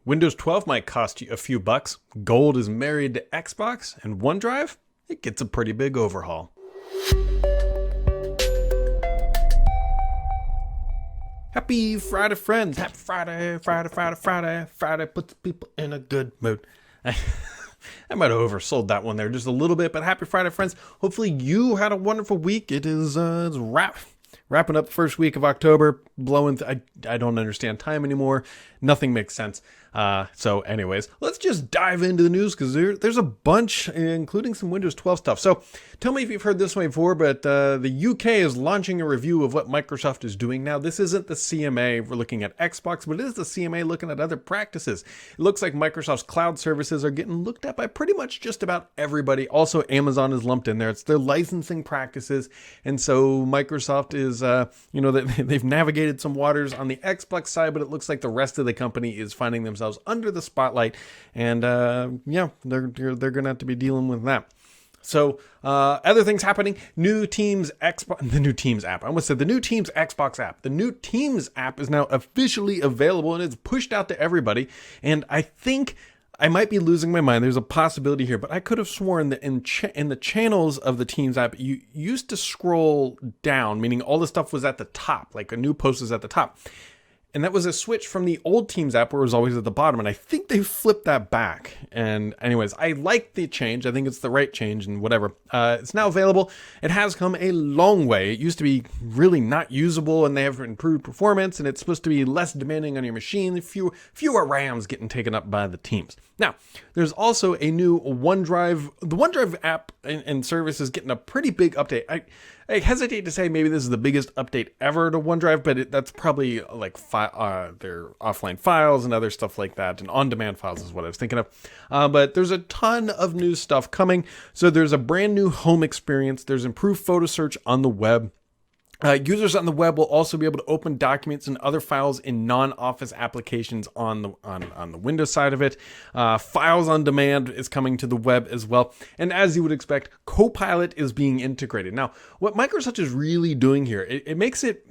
Windows 12 might cost you a few bucks. Gold is married to Xbox, and OneDrive, it gets a pretty big overhaul. Happy Friday, friends. Happy Friday, Friday. Friday puts people in a good mood. I might have oversold that one there just a little bit, but happy Friday, friends. Hopefully you had a wonderful week. It's wrapping up the first week of October, I don't understand time anymore. Nothing makes sense. So anyways, let's just dive into the news because there's a bunch, including some Windows 12 stuff. So tell me if you've heard this one before, but the UK is launching a review of what Microsoft is doing now. This isn't the CMA we're looking at Xbox, but it is the CMA looking at other practices. It looks like Microsoft's cloud services are getting looked at by pretty much just about everybody. Also, Amazon is lumped in there. It's their licensing practices. And so Microsoft is, they've navigated some waters on the Xbox side, but it looks like the rest of the company is finding themselves under the spotlight, and they're gonna have to be dealing with that. So other things happening. The new Teams app. I almost said the new Teams Xbox app. The new Teams app is now officially available and it's pushed out to everybody. And I think I might be losing my mind. There's a possibility here, but I could have sworn that in the channels of the Teams app, you used to scroll down, meaning all the stuff was at the top, like a new post is at the top. And that was a switch from the old Teams app where it was always at the bottom. And I think they flipped that back. And anyways, I like the change. I think it's the right change and whatever. It's now available. It has come a long way. It used to be really not usable and they have improved performance. And it's supposed to be less demanding on your machine. Fewer RAMs getting taken up by the Teams. Now, there's also a new OneDrive. The OneDrive app and service is getting a pretty big update. I hesitate to say maybe this is the biggest update ever to OneDrive, but that's probably like their offline files and other stuff like that, and on-demand files is what I was thinking of. But there's a ton of new stuff coming. So there's a brand new home experience. There's improved photo search on the web. Users on the web will also be able to open documents and other files in non-Office applications on the Windows side of it. Files on demand is coming to the web as well. And as you would expect, Copilot is being integrated. Now, what Microsoft is really doing here, it makes it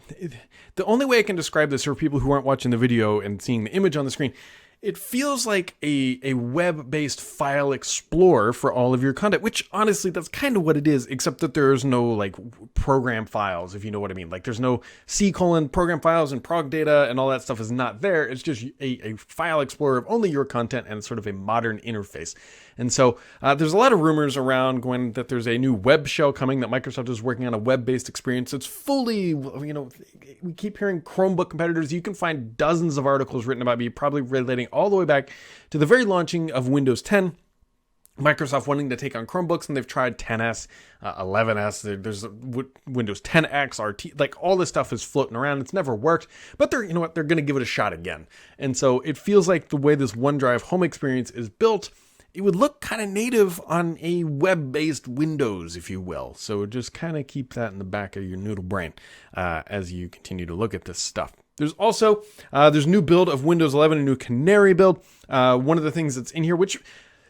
the only way I can describe this for people who aren't watching the video and seeing the image on the screen, it feels like a web-based file explorer for all of your content, which honestly, that's kind of what it is, except that there's no like program files, if you know what I mean. Like there's no program files and prog data and all that stuff is not there. It's just a file explorer of only your content and sort of a modern interface. And so there's a lot of rumors around going that there's a new web shell coming, that Microsoft is working on a web-based experience. It's fully, we keep hearing Chromebook competitors. You can find dozens of articles written about me, probably relating all the way back to the very launching of Windows 10. Microsoft wanting to take on Chromebooks, and they've tried 10S, 11S, there's Windows 10X, RT, like all this stuff is floating around. It's never worked, but they're going to give it a shot again. And so it feels like the way this OneDrive home experience is built, it would look kind of native on a web-based Windows, if you will. So just kind of keep that in the back of your noodle brain as you continue to look at this stuff. There's also, there's a new build of Windows 11, a new Canary build. One of the things that's in here, which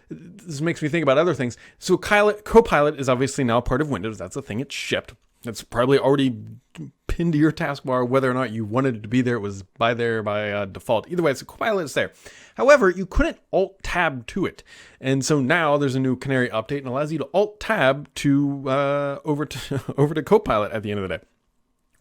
this makes me think about other things. So Copilot is obviously now part of Windows. That's a thing it shipped. That's probably already pinned to your taskbar. Whether or not you wanted it to be there, it was by default. Either way, so Copilot is there. However, you couldn't Alt-Tab to it. And so now there's a new Canary update and allows you to Alt-Tab to over to Copilot at the end of the day.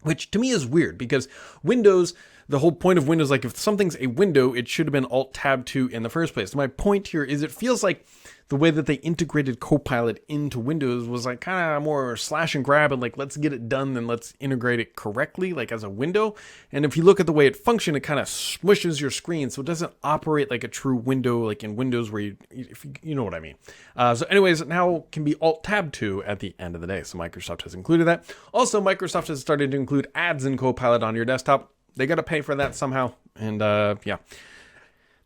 Which to me is weird because Windows, the whole point of Windows, like if something's a window, it should have been Alt-Tab to in the first place. My point here is it feels like the way that they integrated Copilot into Windows was like kind of more slash and grab and like, let's get it done, then let's integrate it correctly, like as a window. And if you look at the way it functions, it kind of smushes your screen. So it doesn't operate like a true window, like in Windows where you know what I mean. So anyways, it now can be Alt-Tab to at the end of the day. So Microsoft has included that. Also, Microsoft has started to include ads in Copilot on your desktop. They got to pay for that somehow. And yeah,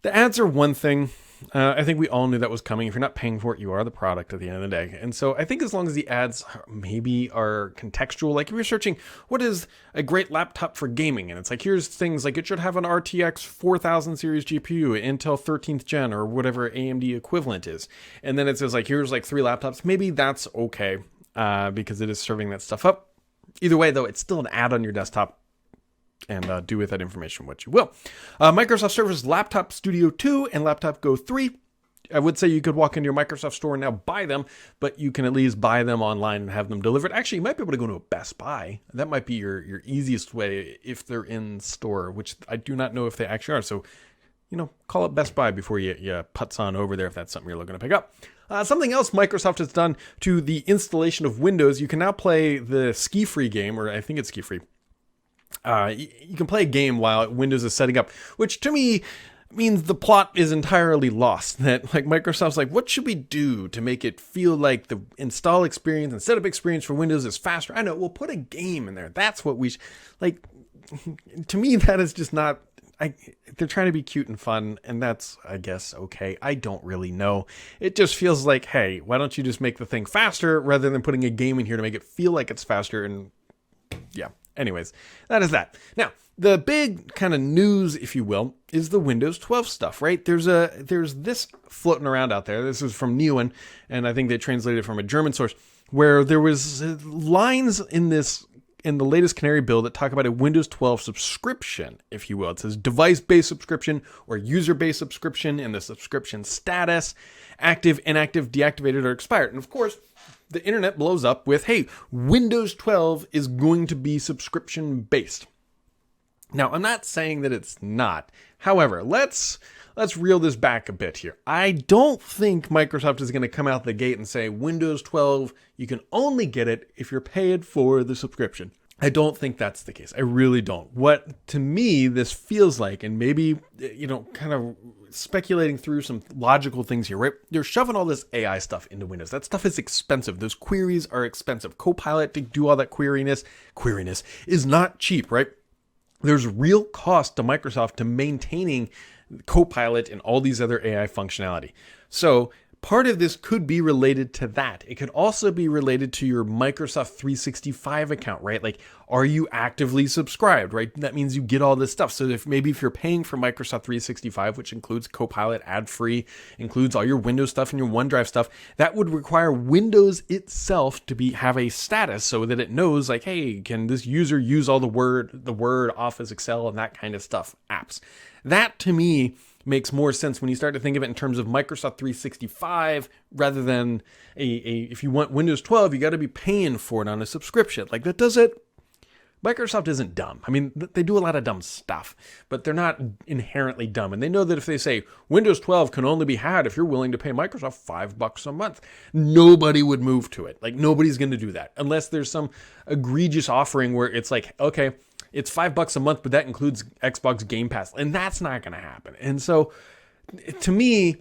the ads are one thing. I think we all knew that was coming. If you're not paying for it, you are the product at the end of the day. And so I think as long as the ads maybe are contextual, like if you're searching, what is a great laptop for gaming? And it's like, here's things like it should have an RTX 4000 series GPU, Intel 13th gen, or whatever AMD equivalent is. And then it says like, here's like 3 laptops. Maybe that's okay because it is serving that stuff up. Either way, though, it's still an ad on your desktop. and do with that information what you will. Microsoft Surface Laptop Studio 2 and Laptop Go 3. I would say you could walk into your Microsoft store and now buy them, but you can at least buy them online and have them delivered. Actually, you might be able to go to a Best Buy. That might be your easiest way if they're in store, which I do not know if they actually are. So, call up Best Buy before you putz on over there if that's something you're looking to pick up. Something else Microsoft has done to the installation of Windows, you can now play the Ski Free game, or I think it's Ski Free. You can play a game while Windows is setting up, which to me means the plot is entirely lost. That Microsoft's like, what should we do to make it feel like the install experience and setup experience for Windows is faster? I know, we'll put a game in there. That's what we to me, that is just not. They're trying to be cute and fun, and that's, I guess, okay. I don't really know. It just feels like, hey, why don't you just make the thing faster rather than putting a game in here to make it feel like it's faster? And yeah, anyways, that is that. Now, the big kind of news, if you will, is the Windows 12 stuff, right? There's this floating around out there. This is from Newen, and I think they translated it from a German source, where there was lines in the latest Canary bill that talk about a Windows 12 subscription, if you will. It says device-based subscription or user-based subscription, and the subscription status, active, inactive, deactivated, or expired. And of course, the internet blows up with, hey, Windows 12 is going to be subscription-based. Now, I'm not saying that it's not. However, let's reel this back a bit here. I don't think Microsoft is going to come out the gate and say Windows 12, you can only get it if you're paid for the subscription. I don't think that's the case. I really don't. What, to me, this feels like, and maybe, kind of speculating through some logical things here, right? You're shoving all this AI stuff into Windows. That stuff is expensive. Those queries are expensive. Copilot to do all that queeriness is not cheap, right? There's real cost to Microsoft to maintaining Copilot and all these other AI functionality. So part of this could be related to that. It could also be related to your Microsoft 365 account, right? Like, are you actively subscribed, right? That means you get all this stuff. So if you're paying for Microsoft 365, which includes Copilot ad-free, includes all your Windows stuff and your OneDrive stuff, that would require Windows itself to have a status so that it knows, like, hey, can this user use all the Word, Office, Excel, and that kind of stuff, apps? That, to me, makes more sense when you start to think of it in terms of Microsoft 365 rather than if you want Windows 12, you got to be paying for it on a subscription. Like, that does it. Microsoft isn't dumb. I mean, they do a lot of dumb stuff, but they're not inherently dumb. And they know that if they say Windows 12 can only be had if you're willing to pay Microsoft $5 a month, nobody would move to it. Like, nobody's going to do that unless there's some egregious offering where it's like, okay, it's $5 a month, but that includes Xbox Game Pass, and that's not going to happen. And so, to me,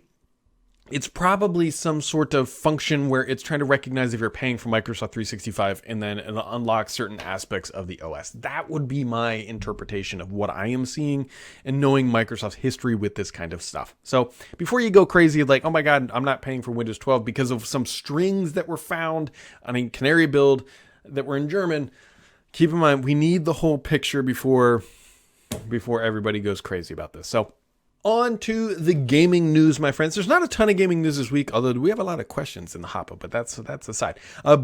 it's probably some sort of function where it's trying to recognize if you're paying for Microsoft 365 and then unlock certain aspects of the OS. That would be my interpretation of what I am seeing and knowing Microsoft's history with this kind of stuff. So before you go crazy, like, oh my God, I'm not paying for Windows 12 because of some strings that were found on a Canary build that were in German, keep in mind, we need the whole picture before everybody goes crazy about this. So on to the gaming news, my friends. There's not a ton of gaming news this week, although we have a lot of questions in the hopper, but that's aside.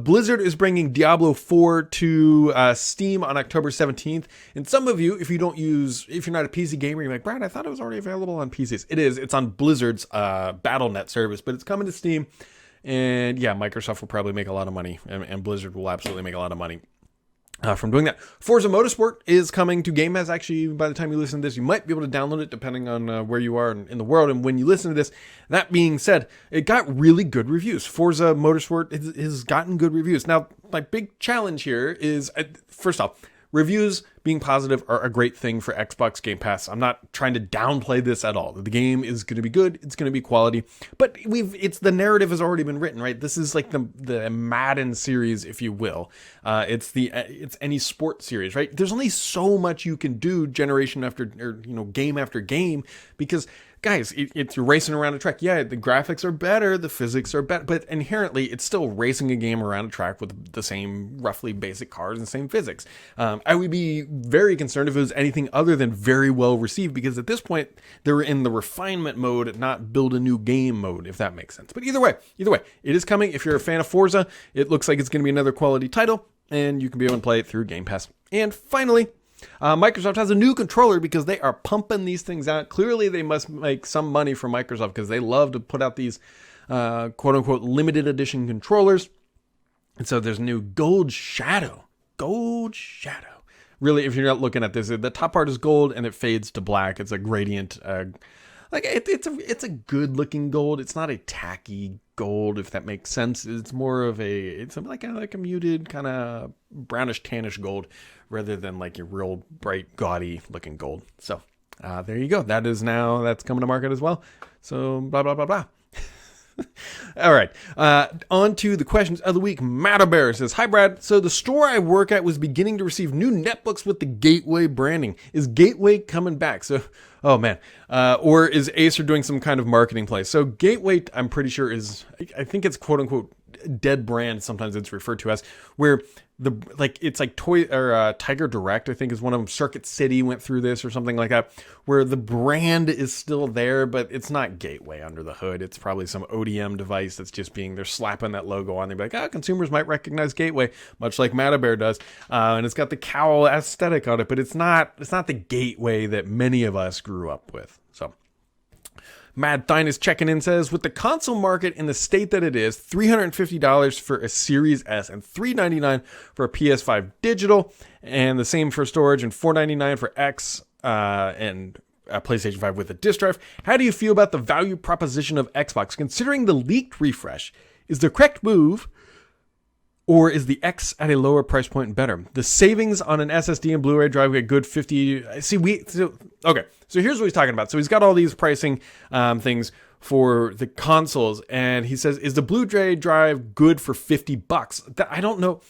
Blizzard is bringing Diablo 4 to Steam on October 17th. And some of you, if you're not a PC gamer, you're like, Brad, I thought it was already available on PCs. It is. It's on Blizzard's Battle.net service, but it's coming to Steam. And yeah, Microsoft will probably make a lot of money, and Blizzard will absolutely make a lot of money from doing that. Forza Motorsport is coming to Game Pass. Actually, by the time you listen to this, you might be able to download it depending on where you are in the world and when you listen to this. That being said, it got really good reviews. Forza Motorsport has gotten good reviews. Now, my big challenge here is, first off, reviews being positive are a great thing for Xbox Game Pass. I'm not trying to downplay this at all. The game is going to be good. It's going to be quality. But the narrative has already been written, right? This is like the Madden series, if you will. It's any sport series, right? There's only so much you can do game after game, because guys, you're racing around a track. Yeah, the graphics are better, the physics are better, but inherently, it's still racing a game around a track with the same roughly basic cars and same physics. I would be very concerned if it was anything other than very well received, because at this point, they're in the refinement mode, not build a new game mode, if that makes sense. But either way, it is coming. If you're a fan of Forza, it looks like it's going to be another quality title, and you can be able to play it through Game Pass. And finally, Microsoft has a new controller because they are pumping these things out. Clearly, they must make some money from Microsoft because they love to put out these quote unquote limited edition controllers. And so there's new Gold Shadow. Gold Shadow. Really, if you're not looking at this, the top part is gold and it fades to black. It's a gradient. It's a good looking gold. It's not a tacky gold, if that makes sense. It's more of it's like a muted kind of brownish tannish gold rather than like your real bright gaudy looking gold. So there you go. That's coming to market as well. So blah blah blah blah. All right, on to the questions of the week. Matabear says, "Hi Brad, so the store I work at was beginning to receive new netbooks with the Gateway branding. Is Gateway coming back?" So, oh man, or is Acer doing some kind of marketing play? So Gateway, I'm pretty sure I think it's quote unquote dead brand. Sometimes it's referred to as, where it's like Toy or Tiger Direct, I think is one of them. Circuit City went through this or something like that, where the brand is still there, but it's not Gateway under the hood. It's probably some ODM device that's just they're slapping that logo on. They're like, consumers might recognize Gateway, much like Matabear does, and it's got the cowl aesthetic on it, but it's not the Gateway that many of us grew up with. So. Mad Thine is checking in, says, with the console market in the state that it is, $350 for a Series S and $399 for a PS5 digital, and the same for storage, and $499 for X and a PlayStation 5 with a disc drive. How do you feel about the value proposition of Xbox, considering the leaked refresh? Is the correct move, or is the X at a lower price point better? The savings on an SSD and Blu-ray drive get good 50. Okay, so here's what he's talking about. So he's got all these pricing things for the consoles, and he says, is the Blu-ray drive good for $50? I don't know.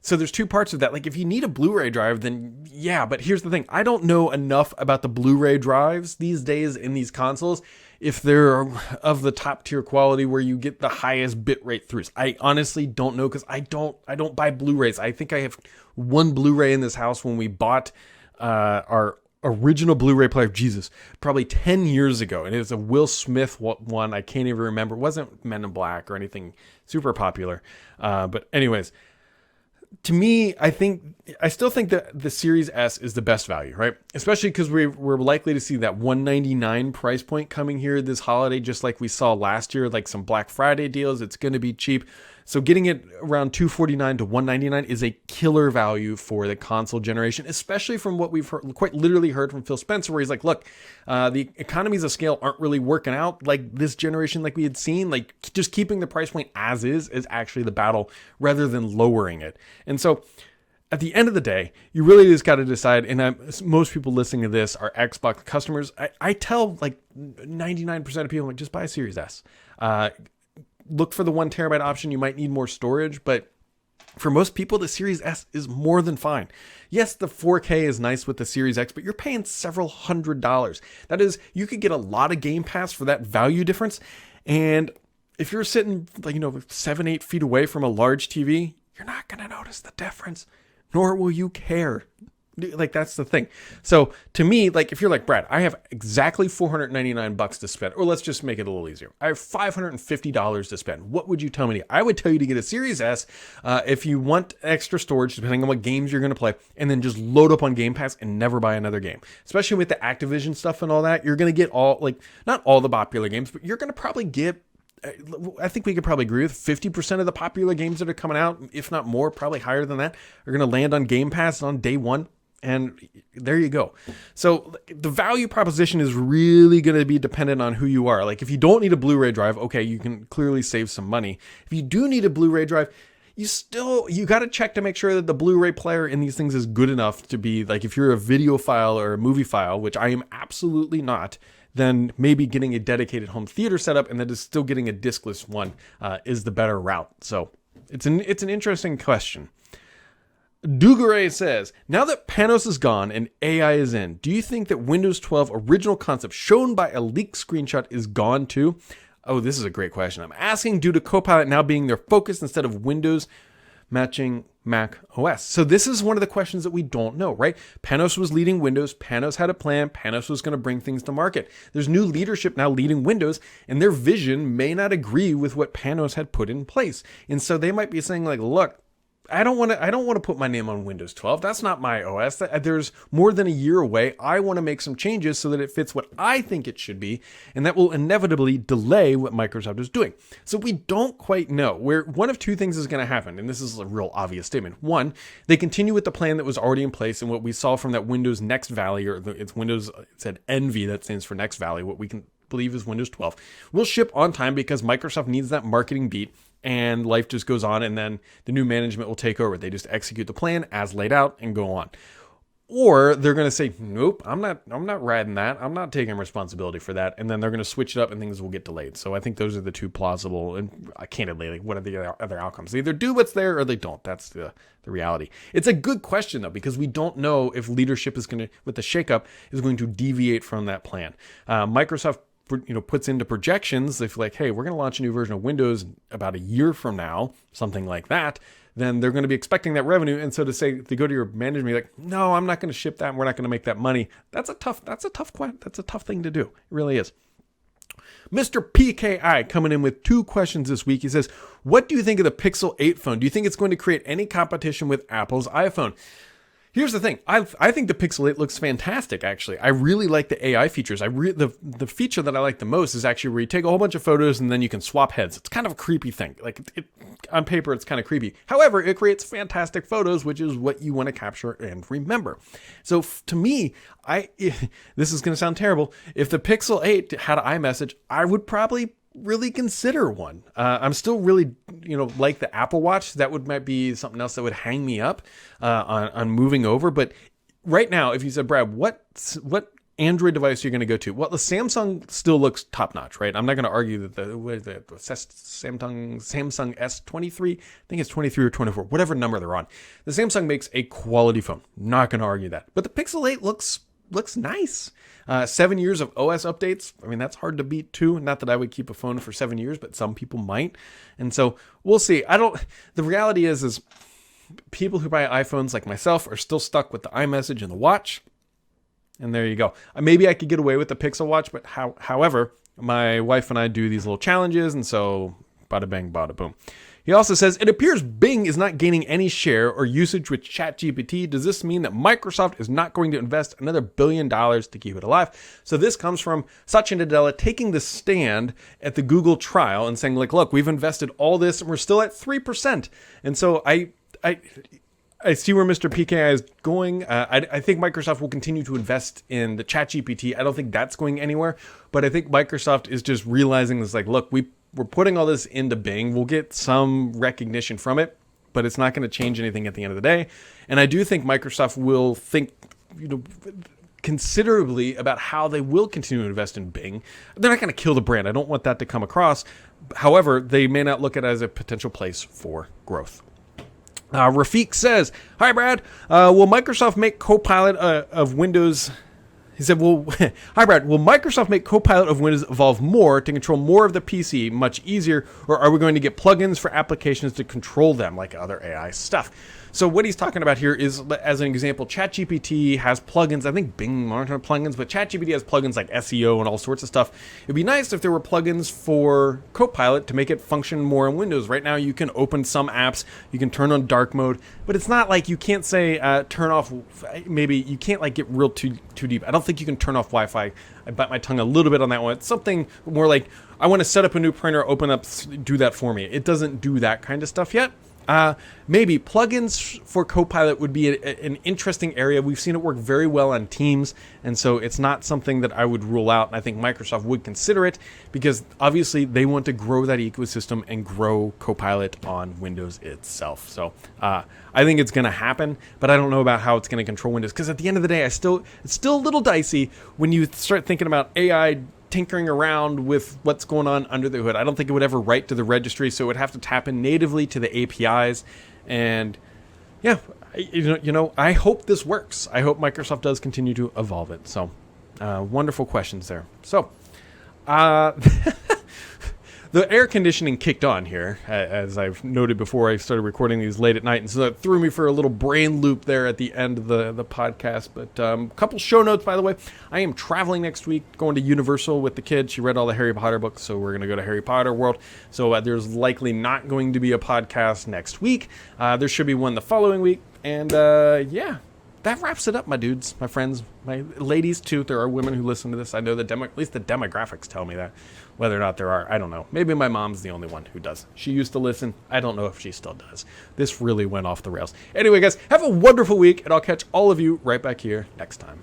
So there's two parts of that. Like, if you need a Blu-ray drive, then yeah, but here's the thing. I don't know enough about the Blu-ray drives these days in these consoles, if they're of the top tier quality where you get the highest bitrate throughs. I honestly don't know, because I don't buy Blu-rays. I think I have one Blu-ray in this house when we bought our original Blu-ray player, Jesus, probably 10 years ago. And it was a Will Smith one. I can't even remember. It wasn't Men in Black or anything super popular. But anyways, to me, I still think that the Series S is the best value, right? Especially because we're likely to see that $199 price point coming here this holiday, just like we saw last year, like some Black Friday deals. It's going to be cheap. So getting it around $249 to $199 is a killer value for the console generation, especially from what we've quite literally heard from Phil Spencer, where he's like, look, the economies of scale aren't really working out like this generation like we had seen. Like, just keeping the price point as is actually the battle rather than lowering it. And so at the end of the day, you really just got to decide, and most people listening to this are Xbox customers. I tell like 99% of people, like, just buy a Series S. Look for the 1 terabyte option. You might need more storage, but for most people, the Series S is more than fine. Yes, the 4K is nice with the Series X, but you're paying several $100s. That is, you could get a lot of Game Pass for that value difference. And if you're sitting 7-8 feet away from a large TV, you're not going to notice the difference, nor will you care. Like, that's the thing. So to me, like, if you're like, Brad, I have exactly $499 to spend, or let's just make it a little easier, I have $550 to spend. What would you tell me? I would tell you to get a Series S if you want extra storage, depending on what games you're going to play, and then just load up on Game Pass and never buy another game. Especially with the Activision stuff and all that, you're going to get not all the popular games, but you're going to probably get, I think we could probably agree with 50% of the popular games that are coming out, if not more, probably higher than that, are going to land on Game Pass on day one. And there you go. So the value proposition is really going to be dependent on who you are. Like, if you don't need a Blu-ray drive, okay, you can clearly save some money. If you do need a Blu-ray drive, you got to check to make sure that the Blu-ray player in these things is good enough to be, like, if you're a video file or a movie file, which I am absolutely not, then maybe getting a dedicated home theater setup and then just still getting a discless one is the better route. So it's an interesting question. Dugare says, now that Panos is gone and AI is in, do you think that Windows 12 original concept shown by a leaked screenshot is gone too? Oh, this is a great question. I'm asking due to Copilot now being their focus instead of Windows matching Mac OS. So this is one of the questions that we don't know, right? Panos was leading Windows. Panos had a plan. Panos was going to bring things to market. There's new leadership now leading Windows, and their vision may not agree with what Panos had put in place. And so they might be saying, like, look, I don't want to put my name on Windows 12. That's not my OS. There's more than a year away. I want to make some changes so that it fits what I think it should be, and that will inevitably delay what Microsoft is doing. So we don't quite know. Where one of two things is going to happen, and this is a real obvious statement. One, they continue with the plan that was already in place, and what we saw from that Windows Next Valley, it said NV, that stands for Next Valley, what we can believe is Windows 12, will ship on time because Microsoft needs that marketing beat. And life just goes on, and then the new management will take over. They just execute the plan as laid out and go on. Or they're going to say, nope, I'm not riding that. I'm not taking responsibility for that. And then they're going to switch it up and things will get delayed. So I think those are the two plausible, and candidly, like, what are the other outcomes? They either do what's there or they don't. That's the reality. It's a good question, though, because we don't know if leadership is going to, with the shakeup, is going to deviate from that plan. Microsoft puts into projections, if like, hey, we're going to launch a new version of Windows about a year from now, something like that, then they're going to be expecting that revenue. And so to go to your management, like, no, I'm not going to ship that, and we're not going to make that money. That's a tough thing to do. It really is. Mr. PKI coming in with 2 questions this week. He says, what do you think of the Pixel 8 phone? Do you think it's going to create any competition with Apple's iPhone? Here's the thing. I think the Pixel 8 looks fantastic, actually. I really like the AI features. The feature that I like the most is actually where you take a whole bunch of photos and then you can swap heads. It's kind of a creepy thing. Like, on paper, it's kind of creepy. However, it creates fantastic photos, which is what you want to capture and remember. So to me, this is going to sound terrible. If the Pixel 8 had iMessage, I would probably really consider one. I'm still really, like the Apple Watch. That might be something else that would hang me up on moving over. But right now, if you said, Brad, what Android device are you going to go to? Well, the Samsung still looks top notch, right? I'm not going to argue that the Samsung S23, I think it's 23 or 24, whatever number they're on. The Samsung makes a quality phone. Not going to argue that. But the Pixel 8 looks nice. 7 years of OS updates. I mean, that's hard to beat too. Not that I would keep a phone for 7 years, but some people might. And so we'll see. The reality is people who buy iPhones like myself are still stuck with the iMessage and the watch. And there you go. Maybe I could get away with the Pixel Watch, but however, my wife and I do these little challenges. And so bada bang, bada boom. He also says, it appears Bing is not gaining any share or usage with ChatGPT. Does this mean that Microsoft is not going to invest another $1 billion to keep it alive? So this comes from Satya Nadella taking the stand at the Google trial and saying, like, look, we've invested all this and we're still at 3%. And so I see where Mr. PKI is going. I think Microsoft will continue to invest in the ChatGPT. I don't think that's going anywhere. But I think Microsoft is just realizing this, like, look, we're putting all this into Bing. We'll get some recognition from it, but it's not going to change anything at the end of the day. And I do think Microsoft will think, considerably about how they will continue to invest in Bing. They're not going to kill the brand. I don't want that to come across. However, they may not look at it as a potential place for growth. Rafiq says, hi, Brad. Will Microsoft make Copilot of Windows... He said, hi, Brad. Will Microsoft make Copilot of Windows evolve more to control more of the PC much easier, or are we going to get plugins for applications to control them like other AI stuff? So what he's talking about here is, as an example, ChatGPT has plugins. I think Bing aren't plugins, but ChatGPT has plugins like SEO and all sorts of stuff. It'd be nice if there were plugins for Copilot to make it function more in Windows. Right now, you can open some apps, you can turn on dark mode, but it's not like you can't say turn off. Maybe you can't like get real too deep. I don't think you can turn off Wi-Fi. I bite my tongue a little bit on that one. It's something more like, I want to set up a new printer, open up, do that for me. It doesn't do that kind of stuff yet. Maybe plugins for Copilot would be an interesting area. We've seen it work very well on Teams, and so it's not something that I would rule out. And I think Microsoft would consider it because obviously they want to grow that ecosystem and grow Copilot on Windows itself. So I think it's going to happen, but I don't know about how it's going to control Windows because at the end of the day, it's still a little dicey when you start thinking about AI tinkering around with what's going on under the hood. I don't think it would ever write to the registry, so it would have to tap in natively to the APIs. And yeah, I hope this works. I hope Microsoft does continue to evolve it. So wonderful questions there. So the air conditioning kicked on here, as I've noted before. I started recording these late at night, and so that threw me for a little brain loop there at the end of the podcast. But a couple show notes, by the way. I am traveling next week, going to Universal with the kids. She read all the Harry Potter books, so we're going to go to Harry Potter World. So there's likely not going to be a podcast next week. There should be one the following week. And yeah, that wraps it up, my dudes, my friends, my ladies too. There are women who listen to this. I know that at least the demographics tell me that. Whether or not there are, I don't know. Maybe my mom's the only one who does. She used to listen. I don't know if she still does. This really went off the rails. Anyway, guys, have a wonderful week, and I'll catch all of you right back here next time.